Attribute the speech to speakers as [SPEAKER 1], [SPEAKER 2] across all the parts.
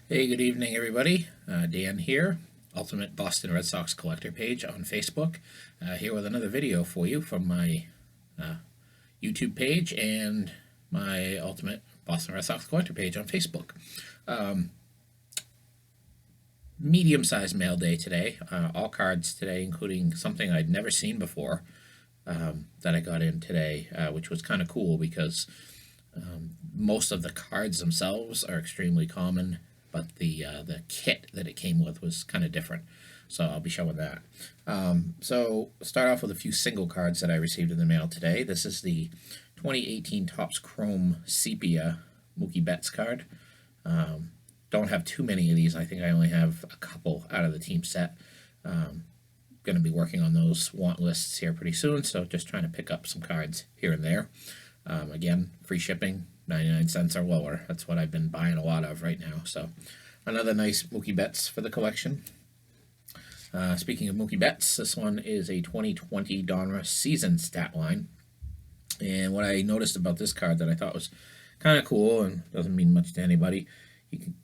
[SPEAKER 1] Hey, good evening, everybody. Dan here, Ultimate Boston Red Sox Collector page on Facebook. Here with another video for you from my YouTube page and my Ultimate Boston Red Sox Collector page on Facebook. Medium-sized mail day today. All cards today, including something I'd never seen before that I got in today, which was kind of cool because most of the cards themselves are extremely common, but the kit that it came with was kind of different. So I'll be showing that. So start off with a few single cards that I received in the mail today. This is the 2018 Topps Chrome Sepia Mookie Betts card. Don't have too many of these. I think I only have a couple out of the team set. Going to be working on those want lists here pretty soon, so just trying to pick up some cards here and there. Again, free shipping, 99 cents or lower. That's what I've been buying a lot of right now. So another nice Mookie Betts for the collection. Speaking of Mookie Betts, this one is a 2020 Donruss season stat line. And what I noticed about this card that I thought was kind of cool and doesn't mean much to anybody, you can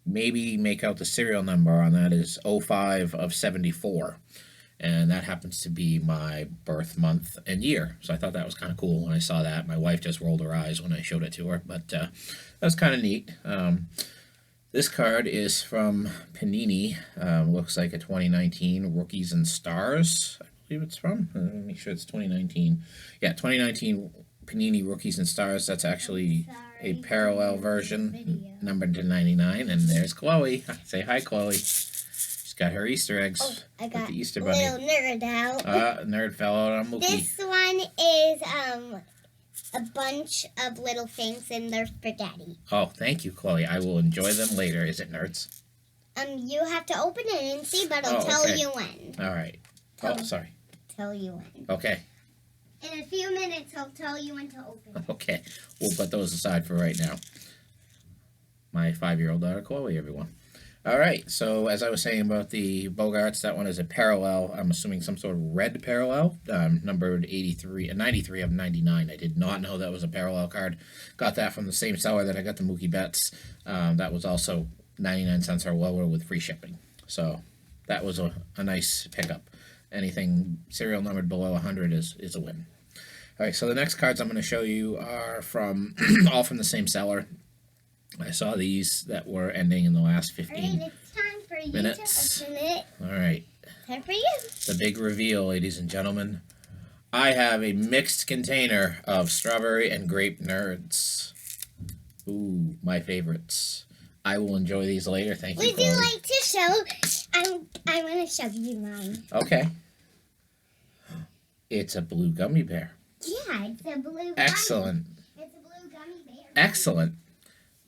[SPEAKER 1] maybe make out the serial number on that is 05 of 74. And that happens to be my birth month and year. So I thought that was kind of cool when I saw that. My wife just rolled her eyes when I showed it to her, but that was kind of neat. This card is from Panini. Looks like a 2019 Rookies and Stars, I believe it's from. Let me make sure it's 2019. Yeah, 2019 Panini Rookies and Stars. That's actually a parallel version, numbered to 99. And there's Chloe. Say hi, Chloe. Got her Easter eggs.
[SPEAKER 2] Oh, I got
[SPEAKER 1] the Easter Bunny.
[SPEAKER 2] Little nerd out.
[SPEAKER 1] Nerd fell out on Mookie.
[SPEAKER 2] This one is a bunch of little things, and they're for Daddy.
[SPEAKER 1] Oh, thank you, Chloe. I will enjoy them later. Is it nerds?
[SPEAKER 2] You have to open it and see, but I'll tell you when.
[SPEAKER 1] All right. Sorry.
[SPEAKER 2] Tell you when.
[SPEAKER 1] Okay.
[SPEAKER 2] In a few minutes, I'll tell you when to open it.
[SPEAKER 1] Okay. We'll put those aside for right now. My 5-year-old daughter, Chloe, everyone. All right, so as I was saying about the Bogarts, that one is a parallel. I'm assuming some sort of red parallel, numbered 93 of 99. I did not know that was a parallel card. Got that from the same seller that I got the Mookie Betts. That was also 99 cents or lower with free shipping. So that was a nice pickup. Anything serial numbered below 100 is a win. All right, so the next cards I'm going to show you are from all from the same seller. I saw these that were ending in the last 15
[SPEAKER 2] it's time for you
[SPEAKER 1] minutes.
[SPEAKER 2] To open it.
[SPEAKER 1] All right.
[SPEAKER 2] Time for you.
[SPEAKER 1] The big reveal, ladies and gentlemen. I have a mixed container of strawberry and grape nerds. Ooh, my favorites. I will enjoy these later. Thank you,
[SPEAKER 2] Would
[SPEAKER 1] Chloe.
[SPEAKER 2] you like to show? I'm going to show you mine.
[SPEAKER 1] Okay. It's a blue gummy bear.
[SPEAKER 2] Yeah, it's a blue.
[SPEAKER 1] Excellent.
[SPEAKER 2] It's a blue gummy bear.
[SPEAKER 1] Excellent.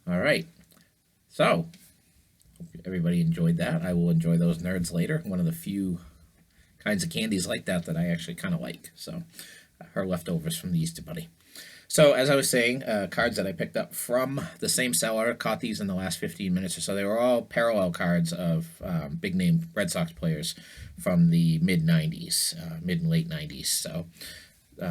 [SPEAKER 1] All right, so hope everybody enjoyed that. I will enjoy those nerds later. One of the few kinds of candies like that I actually kind of like. So her leftovers from the Easter Bunny. So as I was saying, cards that I picked up from the same seller, caught these in the last 15 minutes or so. They were all parallel cards of big name Red Sox players from the mid and late 90s. So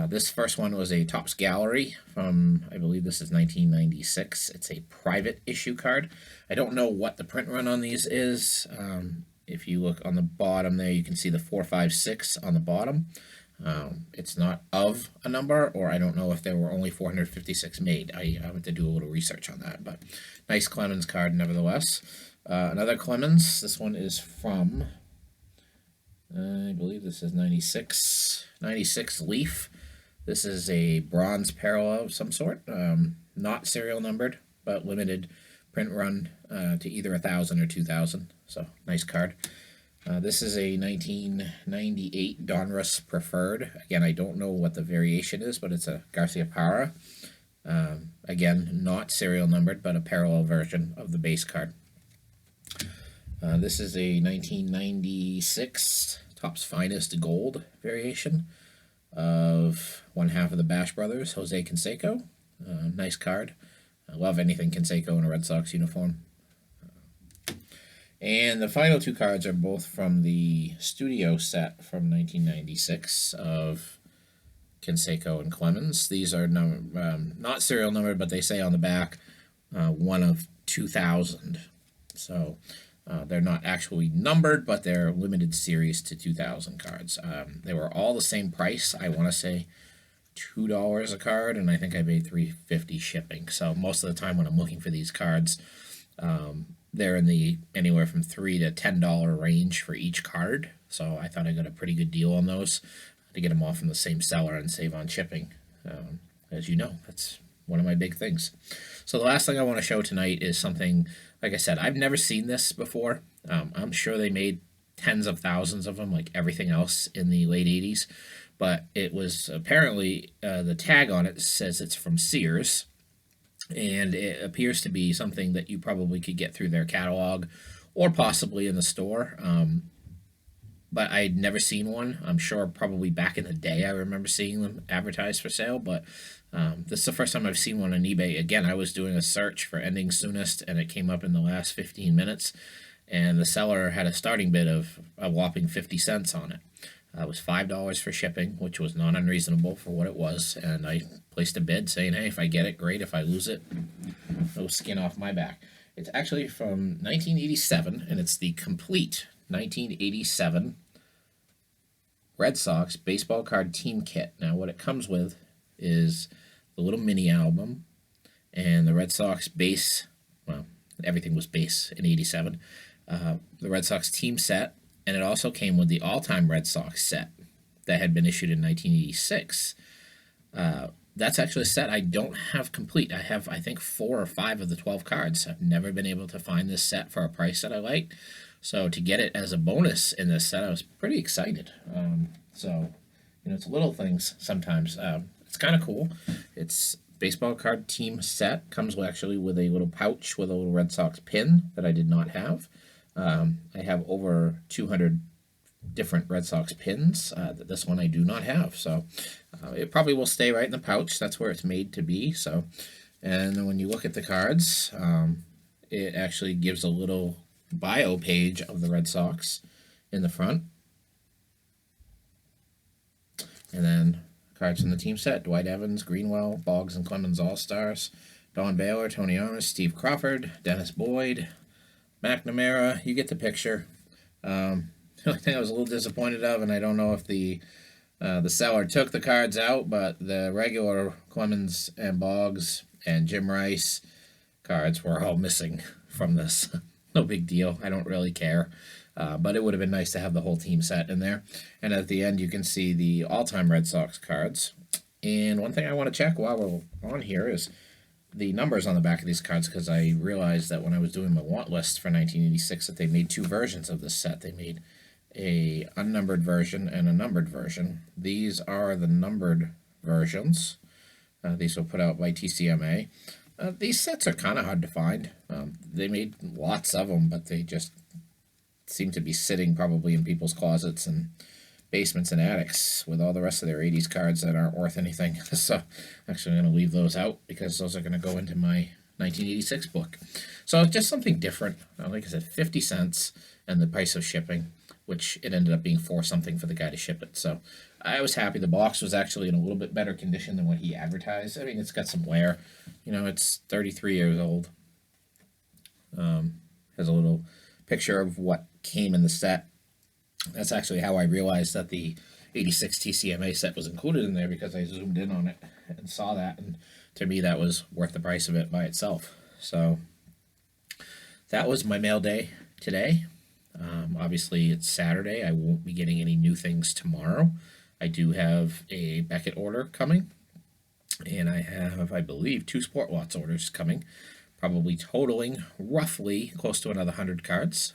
[SPEAKER 1] this first one was a Topps Gallery from, I believe this is 1996. It's a private issue card. I don't know what the print run on these is. If you look on the bottom there, you can see the 456 on the bottom. It's not of a number, or I don't know if there were only 456 made. I have to do a little research on that, but nice Clemens card nevertheless. Another Clemens. This one is from, I believe this is 96 Leaf. This is a bronze parallel of some sort, not serial numbered, but limited print run to either 1,000 or 2,000. So nice card. This is a 1998 Donruss Preferred. Again, I don't know what the variation is, but it's a Garcia Parra. Again, not serial numbered, but a parallel version of the base card. This is a 1996 Topps Finest Gold variation of one half of the Bash Brothers, Jose Canseco. Nice card. I love anything Canseco in a Red Sox uniform. And the final two cards are both from the studio set from 1996 of Canseco and Clemens. These are not serial numbered, but they say on the back 1 of 2,000. So they're not actually numbered, but they're limited series to 2,000 cards. They were all the same price. I want to say $2 a card, and I think I paid $3.50 shipping. So most of the time when I'm looking for these cards, they're in the anywhere from $3 to $10 range for each card. So I thought I got a pretty good deal on those to get them all from the same seller and save on shipping. As you know, that's one of my big things. So the last thing I want to show tonight is something, like I said, I've never seen this before. I'm sure they made tens of thousands of them, like everything else in the late 80s. But it was apparently, the tag on it says it's from Sears, and it appears to be something that you probably could get through their catalog or possibly in the store. But I'd never seen one. I'm sure probably back in the day I remember seeing them advertised for sale, but this is the first time I've seen one on eBay. Again, I was doing a search for ending soonest, and it came up in the last 15 minutes, and the seller had a starting bid of a whopping 50 cents on it. It was $5 for shipping, which was not unreasonable for what it was, and I placed a bid saying, hey, if I get it, great. If I lose it, no skin off my back. It's actually from 1987, and it's the complete 1987 Red Sox baseball card team kit. Now, what it comes with is the little mini album and the Red Sox base. Well, everything was base in '87. The Red Sox team set, and it also came with the all-time Red Sox set that had been issued in 1986. That's actually a set I don't have complete. I have, I think, 4 or 5 of the 12 cards. I've never been able to find this set for a price that I like. So to get it as a bonus in this set, I was pretty excited. So, it's little things sometimes. It's kind of cool. It's baseball card team set. Comes actually with a little pouch with a little Red Sox pin that I did not have. I have over 200 different Red Sox pins. This one I do not have. So it probably will stay right in the pouch. That's where it's made to be. So, and then when you look at the cards, it actually gives a little bio page of the Red Sox in the front. And then cards from the team set: Dwight Evans, Greenwell, Boggs and Clemens All-Stars, Don Baylor, Tony Armas, Steve Crawford, Dennis Boyd, McNamara. You get the picture. The only thing I was a little disappointed of, and I don't know if the seller took the cards out, but the regular Clemens and Boggs and Jim Rice cards were all missing from this. No big deal. I don't really care. But it would have been nice to have the whole team set in there. And at the end, you can see the all-time Red Sox cards. And one thing I want to check while we're on here is the numbers on the back of these cards, because I realized that when I was doing my want list for 1986 that they made 2 versions of this set. They made a unnumbered version and a numbered version. These are the numbered versions. These were put out by TCMA. These sets are kind of hard to find. They made lots of them, but they just seem to be sitting probably in people's closets and basements and attics with all the rest of their 80s cards that aren't worth anything. So actually I'm going to leave those out because those are going to go into my 1986 book. So just something different. Like I said, 50 cents and the price of shipping, which it ended up being 4 something for the guy to ship it. So I was happy. The box was actually in a little bit better condition than what he advertised. I mean, it's got some wear. It's 33 years old. Has a little picture of what came in the set. That's actually how I realized that the 86 TCMA set was included in there, because I zoomed in on it and saw that, and to me that was worth the price of it by itself. So that was my mail day today. Obviously it's Saturday. I won't be getting any new things tomorrow. I do have a Beckett order coming, and I have, I believe, 2 Sport Lots orders coming, probably totaling roughly close to another 100 cards.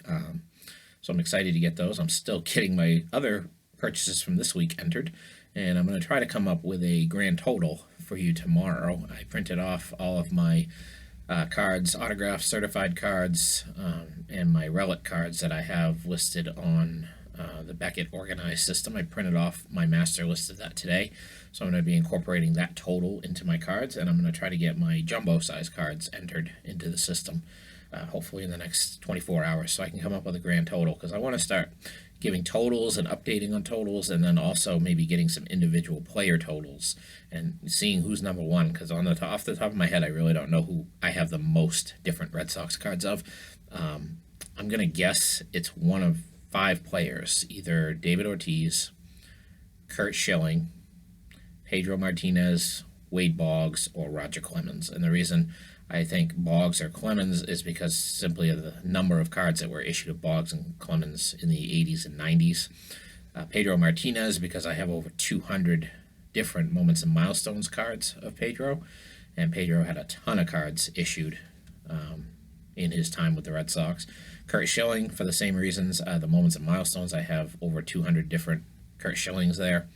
[SPEAKER 1] So I'm excited to get those. I'm still getting my other purchases from this week entered, and I'm going to try to come up with a grand total for you tomorrow. I printed off all of my cards, autographed, certified cards, and my relic cards that I have listed on the Beckett organized system. I printed off my master list of that today, so I'm going to be incorporating that total into my cards, and I'm going to try to get my jumbo size cards entered into the system, hopefully in the next 24 hours, so I can come up with a grand total, because I want to start giving totals and updating on totals, and then also maybe getting some individual player totals and seeing who's number one. Because off the top of my head, I really don't know who I have the most different Red Sox cards of. I'm gonna guess it's one of 5 players: either David Ortiz, Kurt Schilling, Pedro Martinez, Wade Boggs, or Roger Clemens. And the reason I think Boggs or Clemens is because simply of the number of cards that were issued of Boggs and Clemens in the 80s and 90s. Pedro Martinez, because I have over 200 different moments and milestones cards of Pedro, and Pedro had a ton of cards issued in his time with the Red Sox. Kurt Schilling, for the same reasons, the moments and milestones, I have over 200 different Kurt Schillings there.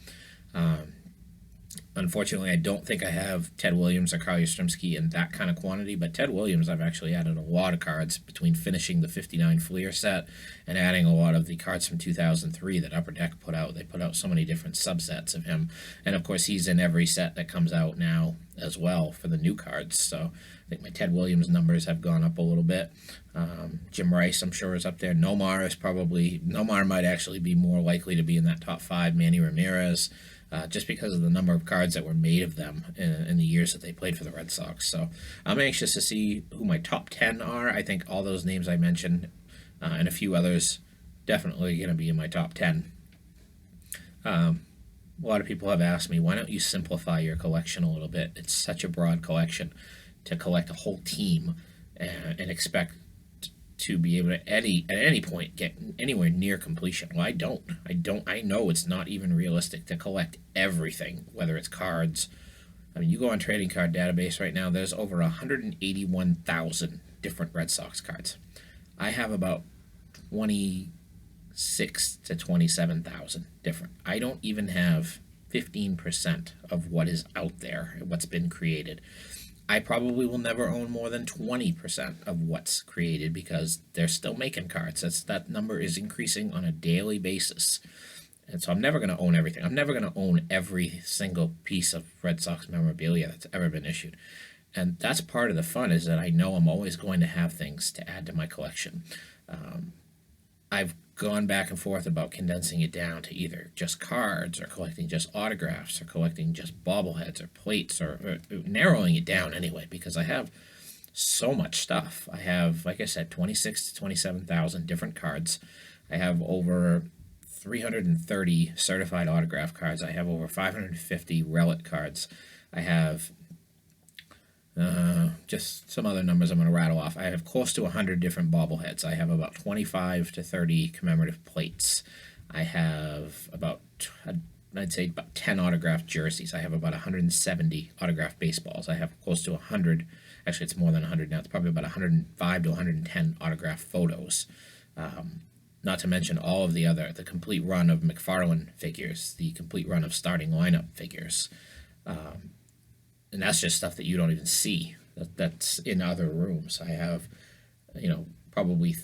[SPEAKER 1] Unfortunately, I don't think I have Ted Williams or Carl Yastrzemski in that kind of quantity, but Ted Williams, I've actually added a lot of cards between finishing the 59 Fleer set and adding a lot of the cards from 2003 that Upper Deck put out. They put out so many different subsets of him, and of course he's in every set that comes out now as well for the new cards, so I think my Ted Williams numbers have gone up a little bit. Jim Rice, I'm sure, is up there. Nomar might actually be more likely to be in that top 5. Manny Ramirez, just because of the number of cards that were made of them in the years that they played for the Red Sox. So I'm anxious to see who my top 10 are. I think all those names I mentioned and a few others definitely going to be in my top 10. A lot of people have asked me, why don't you simplify your collection a little bit? It's such a broad collection to collect a whole team and expect to be able to at any point get anywhere near completion. Well, I don't. I know it's not even realistic to collect everything, whether it's cards. I mean, you go on Trading Card Database right now, there's over 181,000 different Red Sox cards. I have about 26 to 27,000 different. I don't even have 15% of what is out there, what's been created. I probably will never own more than 20% of what's created because they're still making cards. That number is increasing on a daily basis. And so I'm never going to own everything. I'm never going to own every single piece of Red Sox memorabilia that's ever been issued. And that's part of the fun, is that I know I'm always going to have things to add to my collection. I've gone back and forth about condensing it down to either just cards or collecting just autographs or collecting just bobbleheads or plates or narrowing it down anyway, because I have so much stuff. I have, like I said, 26 to 27,000 different cards. I have over 330 certified autograph cards. I have over 550 relic cards. I have just some other numbers I'm going to rattle off. I have close to 100 different bobbleheads. I have about 25 to 30 commemorative plates. I have I'd say about 10 autographed jerseys. I have about 170 autographed baseballs. I have close to 100, actually it's more than 100 now, it's probably about 105 to 110 autographed photos. Not to mention all of the complete run of McFarlane figures, the complete run of starting lineup figures. And that's just stuff that you don't even see. That's in other rooms. I have, probably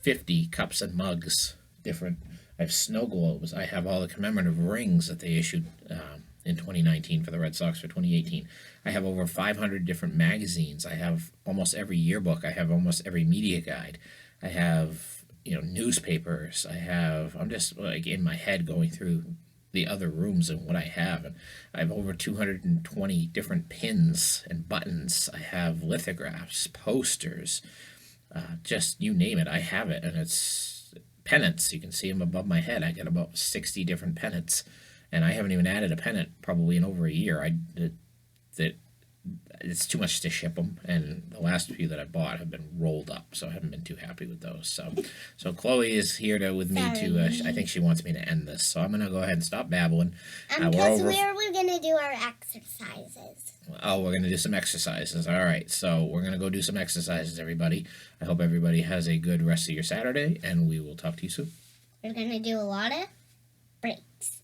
[SPEAKER 1] 50 cups and mugs, different. I have snow globes. I have all the commemorative rings that they issued in 2019 for the Red Sox for 2018. I have over 500 different magazines. I have almost every yearbook. I have almost every media guide. I have, newspapers. I'm just like in my head going through the other rooms and what I have. And I have over 220 different pins and buttons. I have lithographs, posters, just you name it, I have it. And it's pennants. You can see them above my head. I got about 60 different pennants, and I haven't even added a pennant probably in over a year. It's too much to ship them, and the last few that I bought have been rolled up, so I haven't been too happy with those. So Chloe is here with me to. I think she wants me to end this, so I'm gonna go ahead and stop babbling.
[SPEAKER 2] Because we're gonna do our exercises.
[SPEAKER 1] Oh, we're gonna do some exercises. All right, so we're gonna go do some exercises, everybody. I hope everybody has a good rest of your Saturday, and we will talk to you soon.
[SPEAKER 2] We're gonna do a lot of breaks.